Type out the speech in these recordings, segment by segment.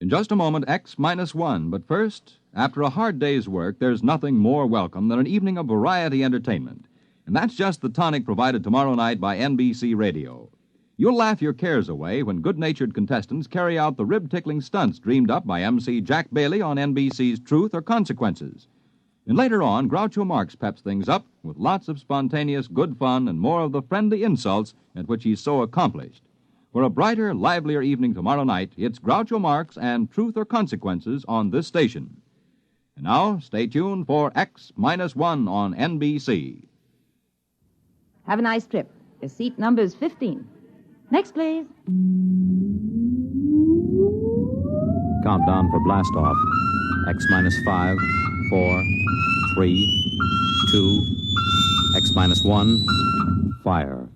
In just a moment, X-1. But first, after a hard day's work, there's nothing more welcome than an evening of variety entertainment. And that's just the tonic provided tomorrow night by NBC Radio. You'll laugh your cares away when good-natured contestants carry out the rib-tickling stunts dreamed up by MC Jack Bailey on NBC's Truth or Consequences. And later on, Groucho Marx peps things up with lots of spontaneous good fun and more of the friendly insults at which he's so accomplished. For a brighter, livelier evening tomorrow night, it's Groucho Marx and Truth or Consequences on this station. And now, stay tuned for X-1 on NBC. Have a nice trip. Your seat number is 15. Next, please. Countdown for blast off. X-5, 4, 3, 2, X-1, fire.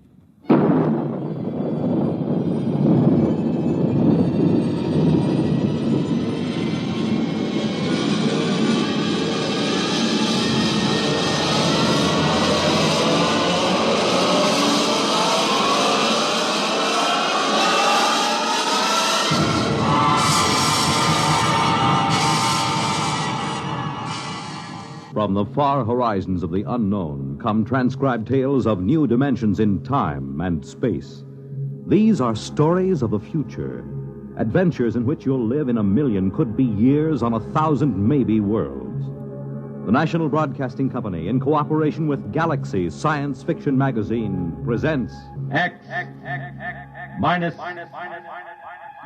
From the far horizons of the unknown come transcribed tales of new dimensions in time and space. These are stories of the future, adventures in which you'll live in a million, could be years, on 1,000 maybe worlds. The National Broadcasting Company, in cooperation with Galaxy Science Fiction Magazine, presents X minus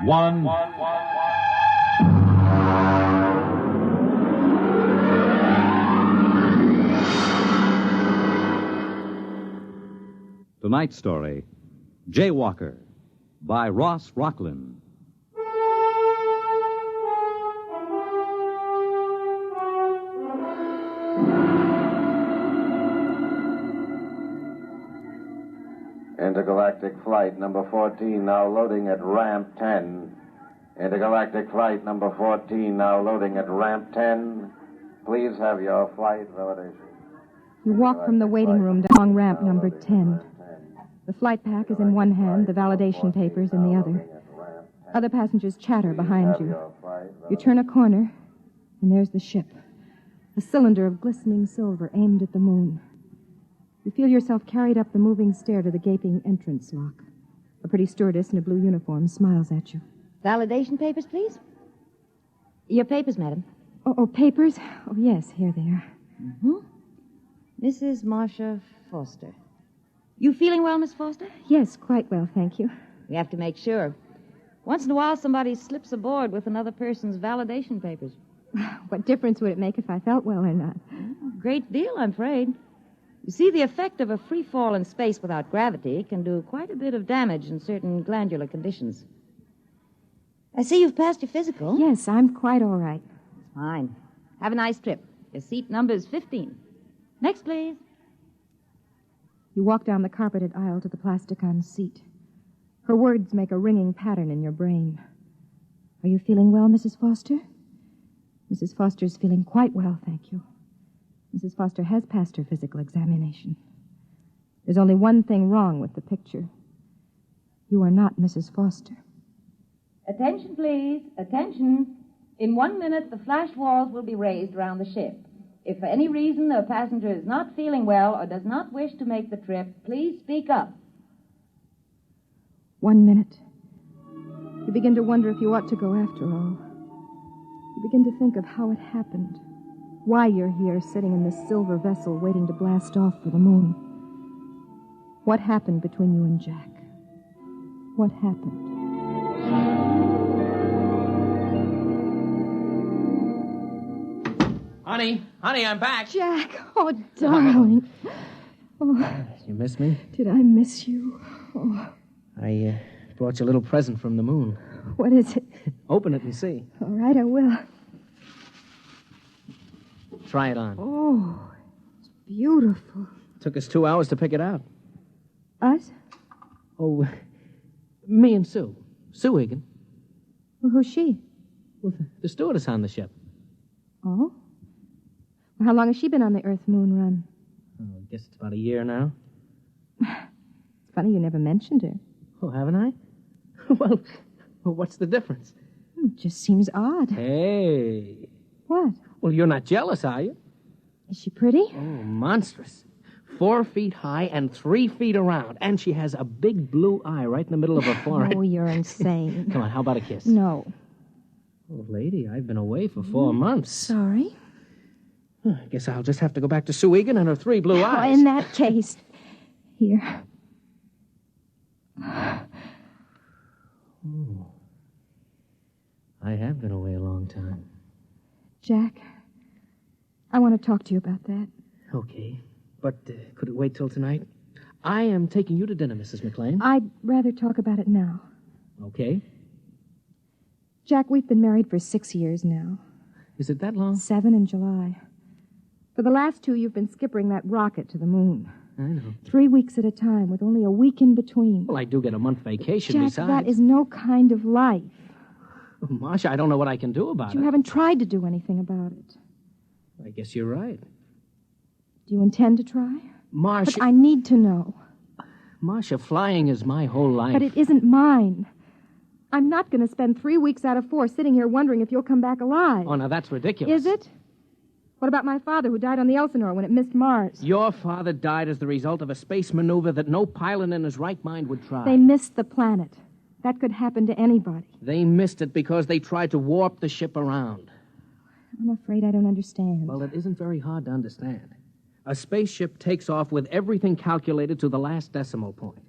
1. Tonight's story, Jaywalker, by Ross Rocklynne. Intergalactic flight number 14 now loading at ramp 10. Intergalactic flight number 14 now loading at ramp 10. Please have your flight validation. You walk from the waiting room down ramp number 10. The flight pack is in one hand, the validation papers in the other. Other passengers chatter behind you. You turn a corner, and there's the ship. A cylinder of glistening silver aimed at the moon. You feel yourself carried up the moving stair to the gaping entrance lock. A pretty stewardess in a blue uniform smiles at you. Validation papers, please. Your papers, madam. Oh, papers? Oh, yes, here they are. Mm-hmm. Mrs. Marcia Foster. You feeling well, Miss Foster? Yes, quite well, thank you. We have to make sure. Once in a while, somebody slips aboard with another person's validation papers. What difference would it make if I felt well or not? A great deal, I'm afraid. You see, the effect of a free fall in space without gravity can do quite a bit of damage in certain glandular conditions. I see you've passed your physical. Yes, I'm quite all right. Fine. Have a nice trip. Your seat number is 15. Next, please. You walk down the carpeted aisle to the plastic-on seat. Her words make a ringing pattern in your brain. Are you feeling well, Mrs. Foster? Mrs. Foster's feeling quite well, thank you. Mrs. Foster has passed her physical examination. There's only one thing wrong with the picture. You are not Mrs. Foster. Attention, please. Attention. In 1 minute, the flash walls will be raised around the ship. If for any reason the passenger is not feeling well or does not wish to make the trip, please speak up. 1 minute. You begin to wonder if you ought to go after all. You begin to think of how it happened. Why you're here, sitting in this silver vessel, waiting to blast off for the moon. What happened between you and Jack? What happened? Honey, I'm back. Jack, oh, darling. Oh, You miss me? did I miss you? Oh, I brought you a little present from the moon. what is it? Open it and see. All right, I will. Try it on. Oh, it's beautiful. Took us 2 hours to pick it out. Us? Oh, me and Sue. Sue Egan. Well, who's she? Well, the stewardess on the ship. Oh? Well, how long has she been on the Earth-Moon run? Oh, I guess it's about a year now. It's funny you never mentioned her. Oh, haven't I? Well, what's the difference? It just seems odd. Hey. What? Well, you're not jealous, are you? Is she pretty? Oh, monstrous. 4 feet high and 3 feet around. And she has a big blue eye right in the middle of her forehead. Oh, you're insane. Come on, how about a kiss? No. Oh, lady, I've been away for 4 months. Sorry. I guess I'll just have to go back to Sue Egan and her 3 blue Oh, eyes. in that case. Here. Oh. I have been away a long time. Jack, I want to talk to you about that. Okay. But could it wait till tonight? I am taking you to dinner, Mrs. McLean. I'd rather talk about it now. Okay. Jack, we've been married for 6 years now. Is it that long? 7 in July. For the last 2, you've been skippering that rocket to the moon. I know. 3 weeks at a time, with only a week in between. Well, I do get a month vacation Jack, besides. that is no kind of life. Oh, Marcia, I don't know what I can do about You it. haven't tried to do anything about it. I guess you're right. Do you intend to try? Marcia... But I need to know. Marcia, flying is my whole life. But it isn't mine. I'm not going to spend 3 weeks out of 4 sitting here wondering if you'll come back alive. Oh, now that's ridiculous. Is it? What about my father who died on the Elsinore when it missed Mars? Your father died as the result of a space maneuver that no pilot in his right mind would try. They missed the planet. That could happen to anybody. They missed it because they tried to warp the ship around. I'm afraid I don't understand. Well, it isn't very hard to understand. A spaceship takes off with everything calculated to the last decimal point.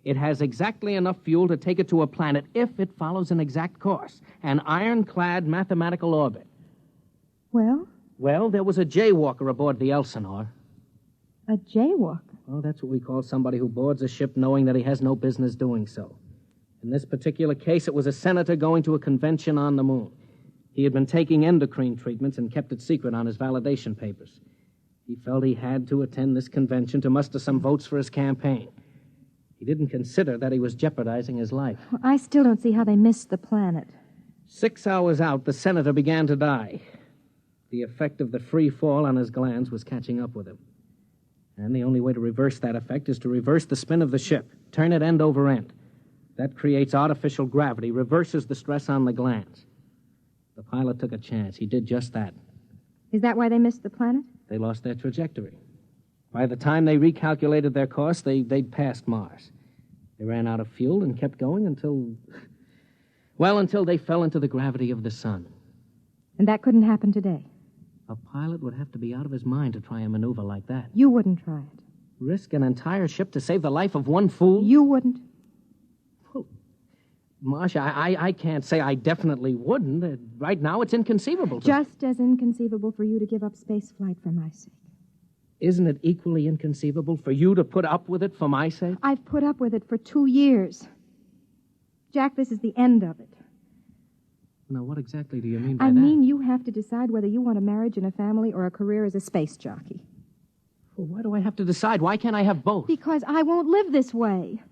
It has exactly enough fuel to take it to a planet if it follows an exact course, an ironclad mathematical orbit. Well? Well, there was a jaywalker aboard the Elsinore. A jaywalker? Well, that's what we call somebody who boards a ship knowing that he has no business doing so. In this particular case, it was a senator going to a convention on the moon. He had been taking endocrine treatments and kept it secret on his validation papers. He felt he had to attend this convention to muster some votes for his campaign. He didn't consider that he was jeopardizing his life. Well, I still don't see how they missed the planet. 6 hours out, the senator began to die. The effect of the free fall on his glands was catching up with him. And the only way to reverse that effect is to reverse the spin of the ship, turn it end over end. That creates artificial gravity, reverses the stress on the glands. The pilot took a chance. He did just that. Is that why they missed the planet? They lost their trajectory. By the time they recalculated their course, they'd passed Mars. They ran out of fuel and kept going until they fell into the gravity of the sun. And that couldn't happen today. A pilot would have to be out of his mind to try a maneuver like that. You wouldn't try it. Risk an entire ship to save the life of one fool? You wouldn't. Marcia, I can't say I definitely wouldn't. Right now, it's inconceivable to me. Just as inconceivable for you to give up space flight for my sake. Isn't it equally inconceivable for you to put up with it for my sake? I've put up with it for 2 years. Jack, this is the end of it. Now, what exactly do you mean by I that? mean you have to decide whether you want a marriage and a family or a career as a space jockey. Well, why do I have to decide? Why can't I have both? Because I won't live this way.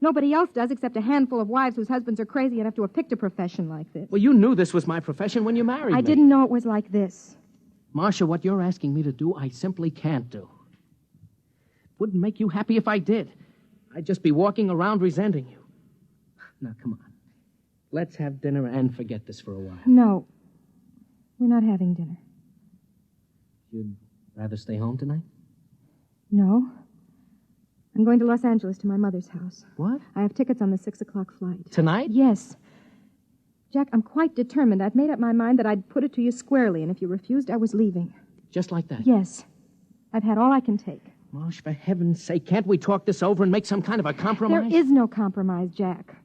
Nobody else does except a handful of wives whose husbands are crazy enough to have picked a profession like this. Well, you knew this was my profession when you married me. I didn't know it was like this. Marcia, what you're asking me to do, I simply can't do. It wouldn't make you happy if I did. I'd just be walking around resenting you. Now, come on. Let's have dinner and forget this for a while. No. We're not having dinner. You'd rather stay home tonight? No. I'm going to Los Angeles to my mother's house. What? I have tickets on the 6 o'clock flight. Tonight? Yes. Jack, I'm quite determined. I've made up my mind that I'd put it to you squarely, and if you refused, I was leaving. Just like that? Yes. I've had all I can take. Marsh, for heaven's sake, can't we talk this over and make some kind of a compromise? There is no compromise, Jack.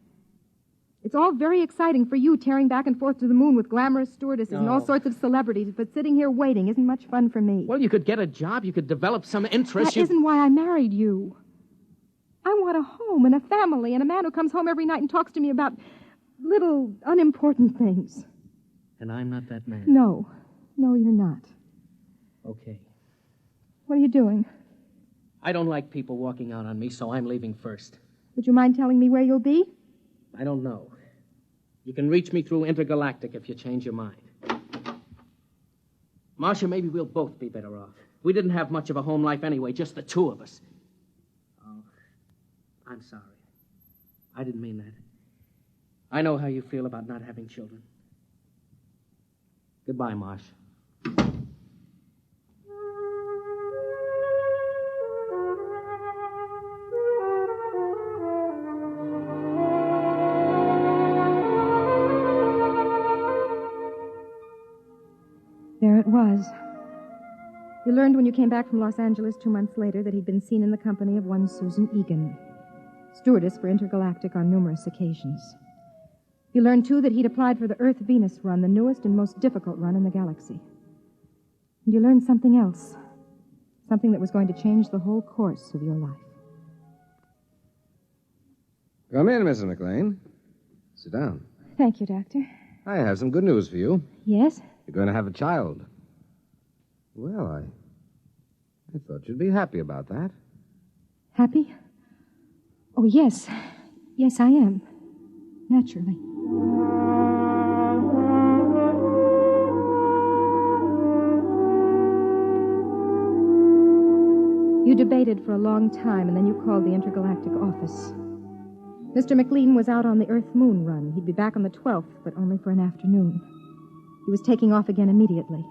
It's all very exciting for you, tearing back and forth to the moon with glamorous stewardesses and all sorts of celebrities, but sitting here waiting isn't much fun for me. Well, you could get a job, you could develop some interest. That isn't why I married you. I want a home and a family and a man who comes home every night and talks to me about little, unimportant things. And I'm not that man. No. No, you're not. Okay. What are you doing? I don't like people walking out on me, so I'm leaving first. Would you mind telling me where you'll be? I don't know. You can reach me through Intergalactic if you change your mind. Marcia, maybe we'll both be better off. We didn't have much of a home life anyway, just the two of us. Oh, I'm sorry. I didn't mean that. I know how you feel about not having children. Goodbye, Marsh. There it was. You learned when you came back from Los Angeles 2 months later that he'd been seen in the company of one Susan Egan, stewardess for Intergalactic on numerous occasions. You learned, too, that he'd applied for the Earth-Venus run, the newest and most difficult run in the galaxy. And you learned something else, something that was going to change the whole course of your life. Come in, Mrs. McLean. Sit down. Thank you, Doctor. I have some good news for you. Yes? You're going to have a child. Well, I thought you'd be happy about that. Happy? Oh, yes. Yes, I am. Naturally. You debated for a long time, and then you called the Intergalactic office. Mr. McLean was out on the Earth-Moon run. He'd be back on the 12th, but only for an afternoon. He was taking off again immediately.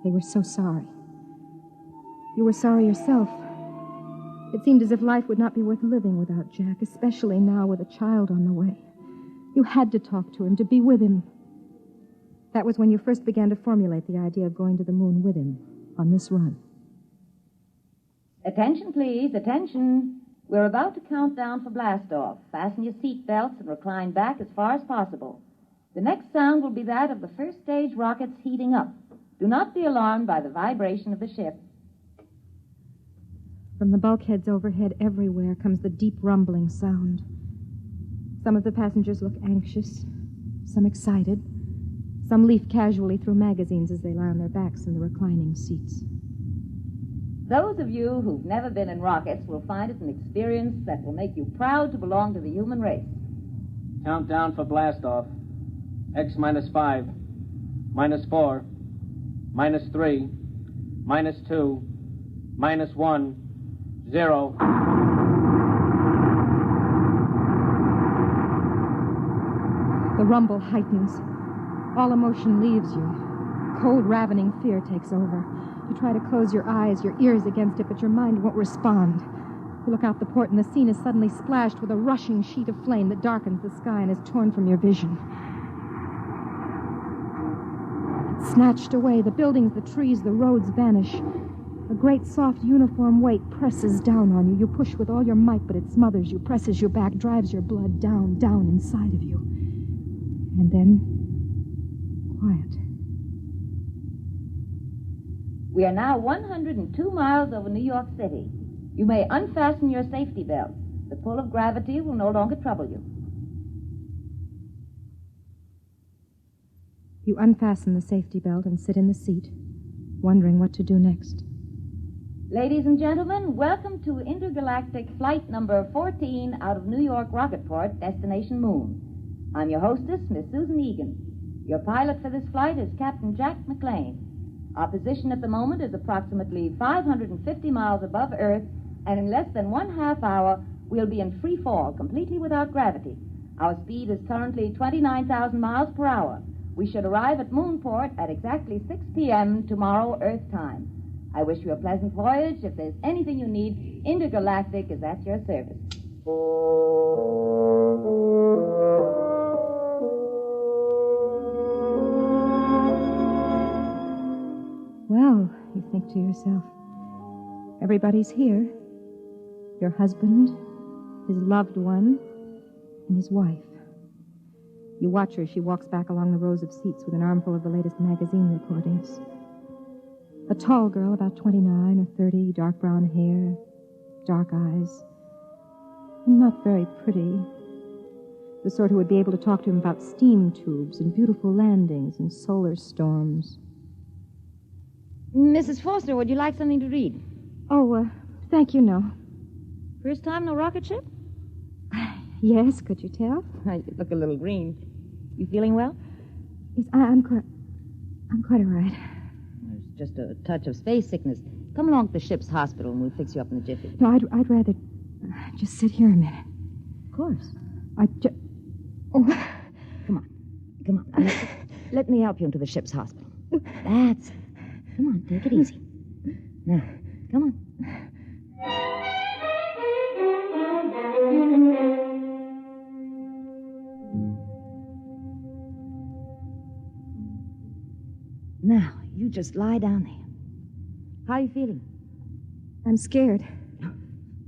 They were so sorry. You were sorry yourself. It seemed as if life would not be worth living without Jack, especially now with a child on the way. You had to talk to him, to be with him. That was when you first began to formulate the idea of going to the moon with him on this run. Attention, please. Attention. We're about to count down for blast-off. Fasten your seat belts and recline back as far as possible. The next sound will be that of the first stage rockets heating up. Do not be alarmed by the vibration of the ship. From the bulkheads overhead everywhere comes the deep rumbling sound. Some of the passengers look anxious, some excited. Some leaf casually through magazines as they lie on their backs in the reclining seats. Those of you who've never been in rockets will find it an experience that will make you proud to belong to the human race. Countdown for blast-off. X minus 5, minus 4, minus 3, minus 2, minus 1, 0. The rumble heightens. All emotion leaves you. Cold, ravening fear takes over. You try to close your eyes, your ears against it, but your mind won't respond. You look out the port, and the scene is suddenly splashed with a rushing sheet of flame that darkens the sky and is torn from your vision. It's snatched away. The buildings, the trees, the roads vanish. A great, soft, uniform weight presses down on you. You push with all your might, but it smothers you, presses you back, drives your blood down, down inside of you. And then, quiet. We are now 102 miles over New York City. You may unfasten your safety belts. The pull of gravity will no longer trouble you. You unfasten the safety belt and sit in the seat, wondering what to do next. Ladies and gentlemen, welcome to Intergalactic Flight number 14 out of New York Rocketport, destination Moon. I'm your hostess, Miss Susan Egan. Your pilot for this flight is Captain Jack McLean. Our position at the moment is approximately 550 miles above Earth, and in less than 1/2 hour, we'll be in free fall, completely without gravity. Our speed is currently 29,000 miles per hour. We should arrive at Moonport at exactly 6 p.m. tomorrow, Earth time. I wish you a pleasant voyage. If there's anything you need, Intergalactic is at your service. Well, you think to yourself, everybody's here. Your husband, his loved one, and his wife. You watch her as she walks back along the rows of seats with an armful of the latest magazine reportings. A tall girl, about 29 or 30, dark brown hair, dark eyes, and not very pretty. The sort who would be able to talk to him about steam tubes and beautiful landings and solar storms. Mrs. Foster, would you like something to read? Oh, thank you, no. First time in a rocket ship? Yes, could you tell? You look a little green. You feeling well? Yes, I'm quite all right. There's just a touch of space sickness. Come along to the ship's hospital and we'll fix you up in a jiffy. No, I'd rather just sit here a minute. Of course. Oh. Come on. Let me help you into the ship's hospital. That's it. Come on, take it easy. Now, come on. Now, you just lie down there. How are you feeling? I'm scared.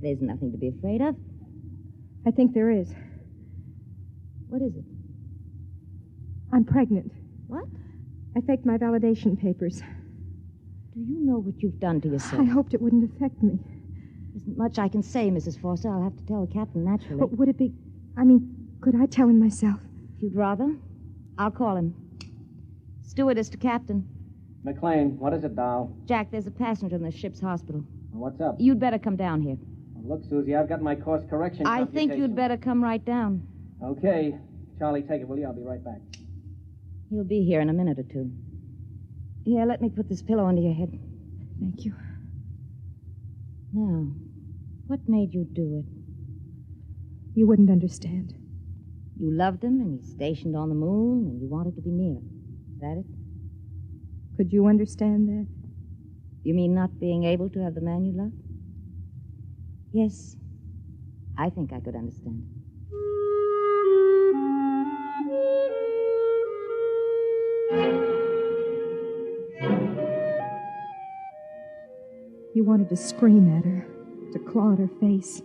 There's nothing to be afraid of. I think there is. What is it? I'm pregnant. What? I faked my validation papers. Do you know what you've done to yourself? I hoped it wouldn't affect me. Isn't much I can say, Mrs. Forster. I'll have to tell the captain naturally. But would it be... could I tell him myself? If you'd rather, I'll call him. Stewardess to captain. McLean, what is it, doll? Jack, there's a passenger in the ship's hospital. What's up? You'd better come down here. Look, Susie, I've got my course correction I think you'd better come right down. Okay. Charlie, take it, will you? I'll be right back. He'll be here in a minute or two. Here, let me put this pillow under your head. Thank you. Now, what made you do it? You wouldn't understand. You loved him, and he's stationed on the moon, and you wanted to be near him. Is that it? Could you understand that? You mean not being able to have the man you love? Yes, I think I could understand. You wanted to scream at her, to claw at her face.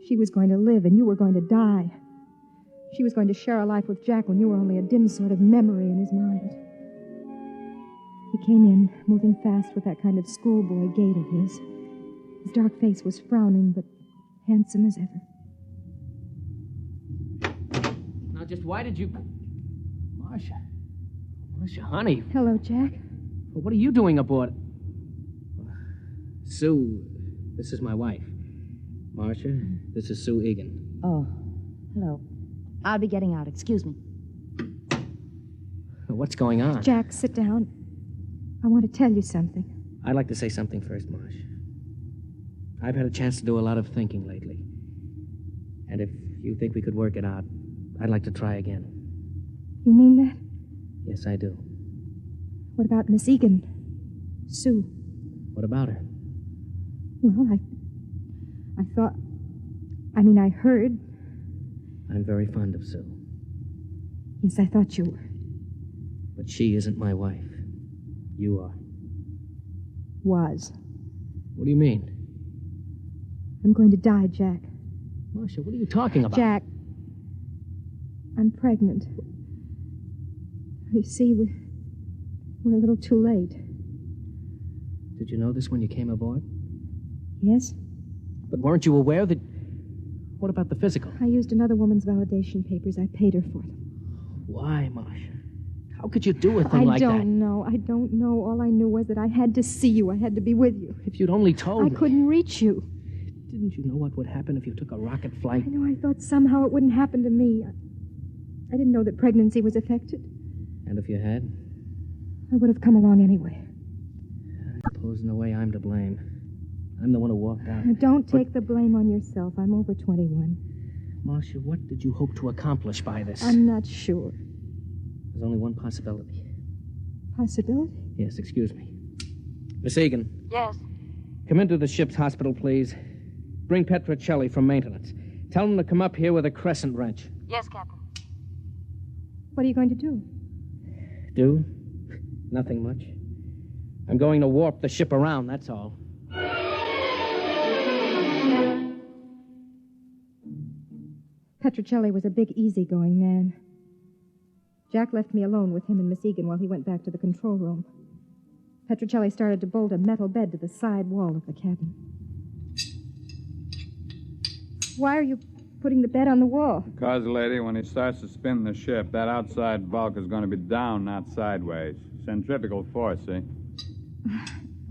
She was going to live, and you were going to die. She was going to share a life with Jack when you were only a dim sort of memory in his mind. He came in, moving fast with that kind of schoolboy gait of his. His dark face was frowning, but handsome as ever. Now, just why did you... Marcia, honey. Hello, Jack. Well, what are you doing aboard? Sue, this is my wife. Marcia, this is Sue Egan. Oh, hello. I'll be getting out. Excuse me. What's going on? Jack, sit down. I want to tell you something. I'd like to say something first, Marsh. I've had a chance to do a lot of thinking lately. And if you think we could work it out, I'd like to try again. You mean that? Yes, I do. What about Miss Egan? Sue? What about her? Well, I thought... I heard... I'm very fond of Sue. Yes, I thought you were. But she isn't my wife. You are. Was. What do you mean? I'm going to die, Jack. Marcia, what are you talking about? Jack, I'm pregnant. You see, we're a little too late. Did you know this when you came aboard? Yes? But weren't you aware that... What about the physical? I used another woman's validation papers. I paid her for them. Why, Marcia? How could you do a thing like that? I don't know. All I knew was that I had to see you. I had to be with you. If you'd only told me. I couldn't reach you. Didn't you know what would happen if you took a rocket flight? I know. I thought somehow it wouldn't happen to me. I didn't know that pregnancy was affected. And if you had? I would have come along anyway. I suppose in a way I'm to blame. I'm the one who walked out. Now, don't take the blame on yourself. I'm over 21. Marcia, what did you hope to accomplish by this? I'm not sure. There's only one possibility. Possibility? Yes, excuse me. Miss Egan. Yes? Come into the ship's hospital, please. Bring Petrocelli from maintenance. Tell him to come up here with a crescent wrench. Yes, Captain. What are you going to do? Do? Nothing much. I'm going to warp the ship around, that's all. Petrocelli was a big, easygoing man. Jack left me alone with him and Miss Egan while he went back to the control room. Petrocelli started to bolt a metal bed to the side wall of the cabin. Why are you putting the bed on the wall? Because, lady, when he starts to spin the ship, that outside bulk is going to be down, not sideways. Centrifugal force, see?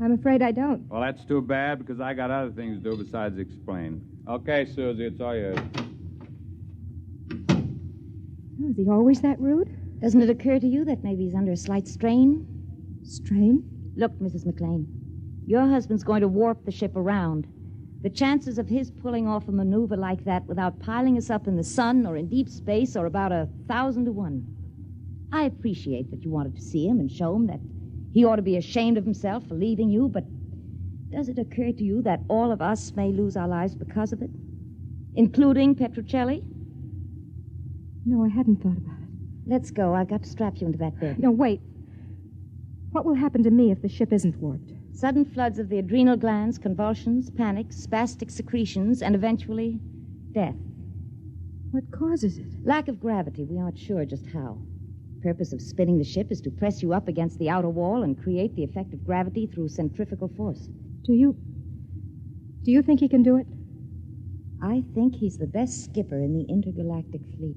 I'm afraid I don't. Well, that's too bad, because I got other things to do besides explain. Okay, Susie, it's all yours. Oh, is he always that rude? Doesn't it occur to you that maybe he's under a slight strain? Strain? Look, Mrs. McLean, your husband's going to warp the ship around. The chances of his pulling off a maneuver like that without piling us up in the sun or in deep space are about 1,000 to 1. I appreciate that you wanted to see him and show him that he ought to be ashamed of himself for leaving you, but does it occur to you that all of us may lose our lives because of it? Including Petruccelli? No, I hadn't thought about it. Let's go. I've got to strap you into that bed. No, wait. What will happen to me if the ship isn't warped? Sudden floods of the adrenal glands, convulsions, panic, spastic secretions, and eventually death. What causes it? Lack of gravity. We aren't sure just how. The purpose of spinning the ship is to press you up against the outer wall and create the effect of gravity through centrifugal force. Do you think he can do it? I think he's the best skipper in the intergalactic fleet.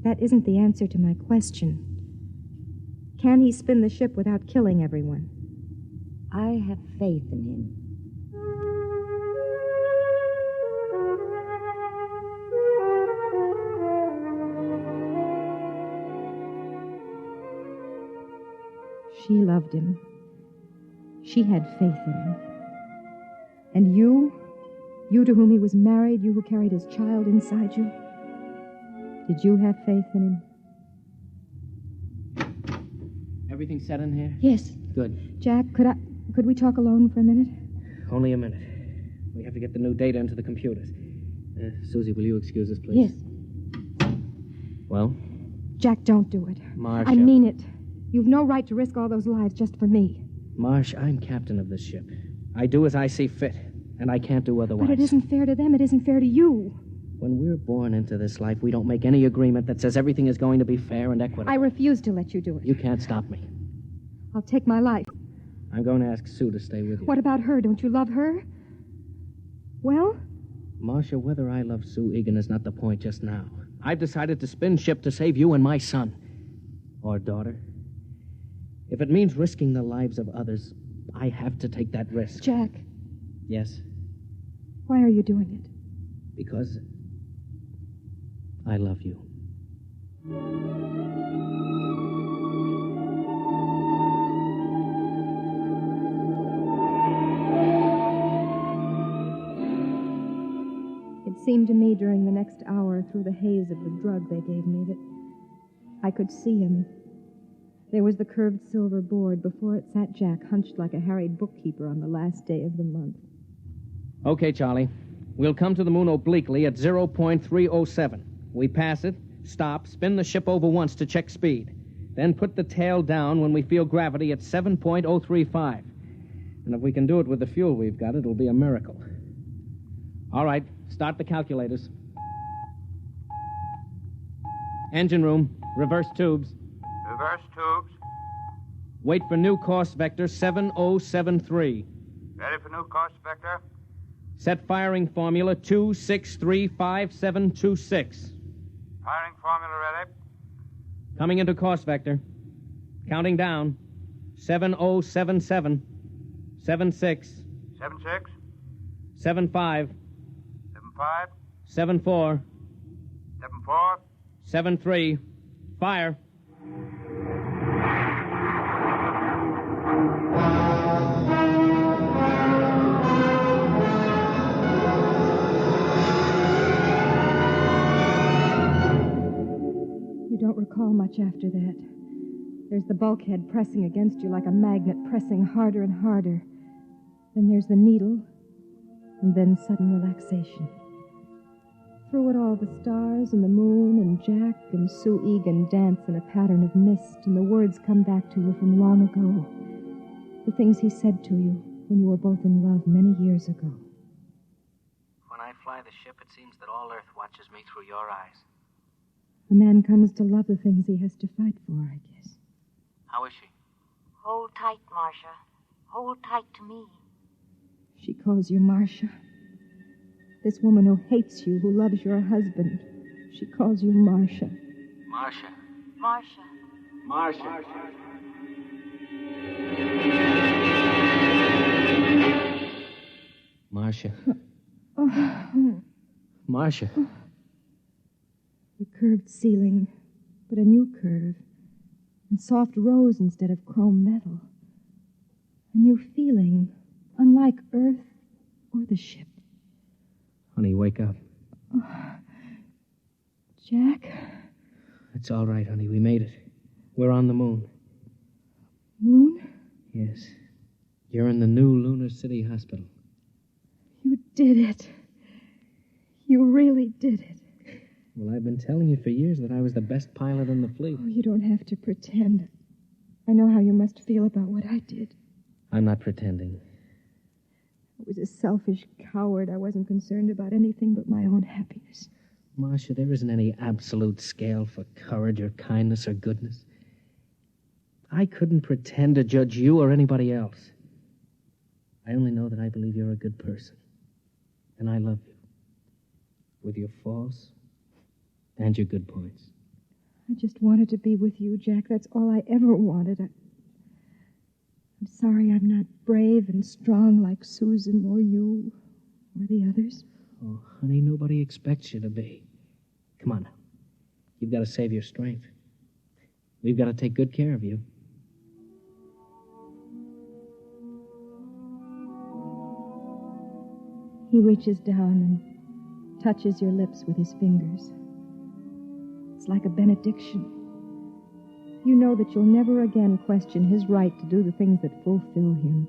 That isn't the answer to my question. Can he spin the ship without killing everyone? I have faith in him. She loved him. She had faith in him. And you to whom he was married, you who carried his child inside you, did you have faith in him? Everything set in here? Yes. Good. Jack, could we talk alone for a minute? Only a minute. We have to get the new data into the computers. Susie, will you excuse us, please? Yes. Well? Jack, don't do it. Marcia. I mean it. You've no right to risk all those lives just for me. Marsh, I'm captain of this ship. I do as I see fit, and I can't do otherwise. But it isn't fair to them. It isn't fair to you. When we're born into this life, we don't make any agreement that says everything is going to be fair and equitable. I refuse to let you do it. You can't stop me. I'll take my life. I'm going to ask Sue to stay with you. What about her? Don't you love her? Well? Marcia, whether I love Sue Egan is not the point just now. I've decided to spin ship to save you and my son. Or daughter. If it means risking the lives of others, I have to take that risk. Jack. Yes? Why are you doing it? Because I love you. It seemed to me during the next hour through the haze of the drug they gave me that I could see him. There was the curved silver board. Before it sat Jack, hunched like a harried bookkeeper on the last day of the month. Okay, Charlie. We'll come to the moon obliquely at 0.307. We pass it, stop, spin the ship over once to check speed. Then put the tail down when we feel gravity at 7.035. And if we can do it with the fuel we've got, it'll be a miracle. All right, start the calculators. Engine room, reverse tubes. Reverse tubes. Wait for new course vector 7073. Ready for new course vector. Set firing formula 2635726. Firing formula ready. Coming into course vector. Counting down. 7077. 76. 76. 75. 75. 74. 74. 73. Fire. You don't recall much after that. There's the bulkhead pressing against you like a magnet, pressing harder and harder. Then there's the needle, and then sudden relaxation. Through it all, the stars and the moon and Jack and Sue Egan dance in a pattern of mist, and the words come back to you from long ago. The things he said to you when you were both in love many years ago. When I fly the ship, it seems that all Earth watches me through your eyes. A man comes to love the things he has to fight for, I guess. How is she? Hold tight, Marcia. Hold tight to me. She calls you Marcia. This woman who hates you, who loves your husband, she calls you Marcia. Marcia. Marcia. Marcia. Marcia. Marcia. The curved ceiling, but a new curve. And soft rose instead of chrome metal. A new feeling, unlike Earth or the ship. Honey, wake up. Jack? It's all right, honey. We made it. We're on the moon. Moon? Yes. You're in the new Lunar City Hospital. You did it. You really did it. Well, I've been telling you for years that I was the best pilot in the fleet. Oh, you don't have to pretend. I know how you must feel about what I did. I'm not pretending. I was a selfish coward. I wasn't concerned about anything but my own happiness. Marcia, there isn't any absolute scale for courage or kindness or goodness. I couldn't pretend to judge you or anybody else. I only know that I believe you're a good person. And I love you. With your faults and your good points. I just wanted to be with you, Jack. That's all I ever wanted. I'm sorry I'm not brave and strong like Susan or you or the others. Oh, honey, nobody expects you to be. Come on now. You've got to save your strength. We've got to take good care of you. He reaches down and touches your lips with his fingers. It's like a benediction. You know that you'll never again question his right to do the things that fulfill him.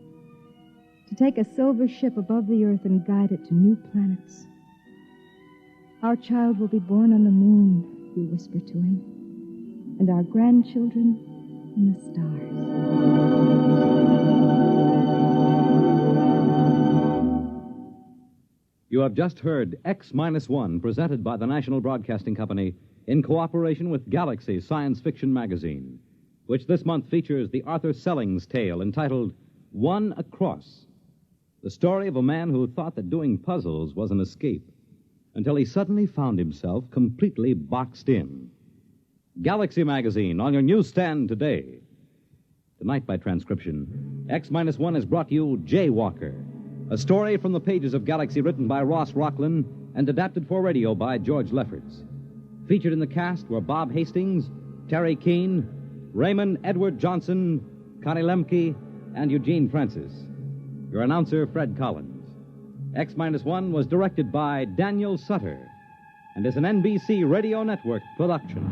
To take a silver ship above the earth and guide it to new planets. Our child will be born on the moon, you whisper to him, and our grandchildren in the stars. You have just heard X-1, presented by the National Broadcasting Company in cooperation with Galaxy Science Fiction Magazine, which this month features the Arthur Sellings tale entitled One Across, the story of a man who thought that doing puzzles was an escape, until he suddenly found himself completely boxed in. Galaxy Magazine on your newsstand today. Tonight, by transcription, X-1 has brought you Jaywalker, a story from the pages of Galaxy written by Ross Rocklynne and adapted for radio by George Leppers. Featured in the cast were Bob Hastings, Terry Keane, Raymond Edward Johnson, Connie Lemke, and Eugene Francis. Your announcer, Fred Collins. X-1 was directed by Daniel Sutter and is an NBC Radio Network production.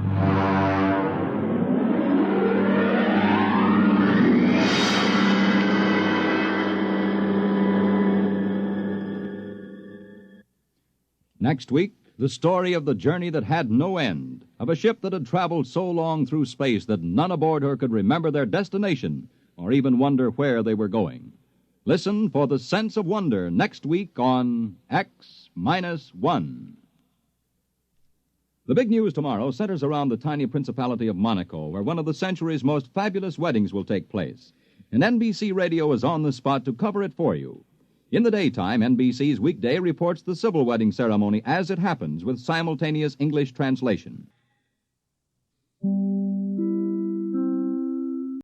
Next week, the story of the journey that had no end, of a ship that had traveled so long through space that none aboard her could remember their destination or even wonder where they were going. Listen for The Sense of Wonder next week on X-1. The big news tomorrow centers around the tiny Principality of Monaco, where one of the century's most fabulous weddings will take place. And NBC Radio is on the spot to cover it for you. In the daytime, NBC's Weekday reports the civil wedding ceremony as it happens with simultaneous English translation.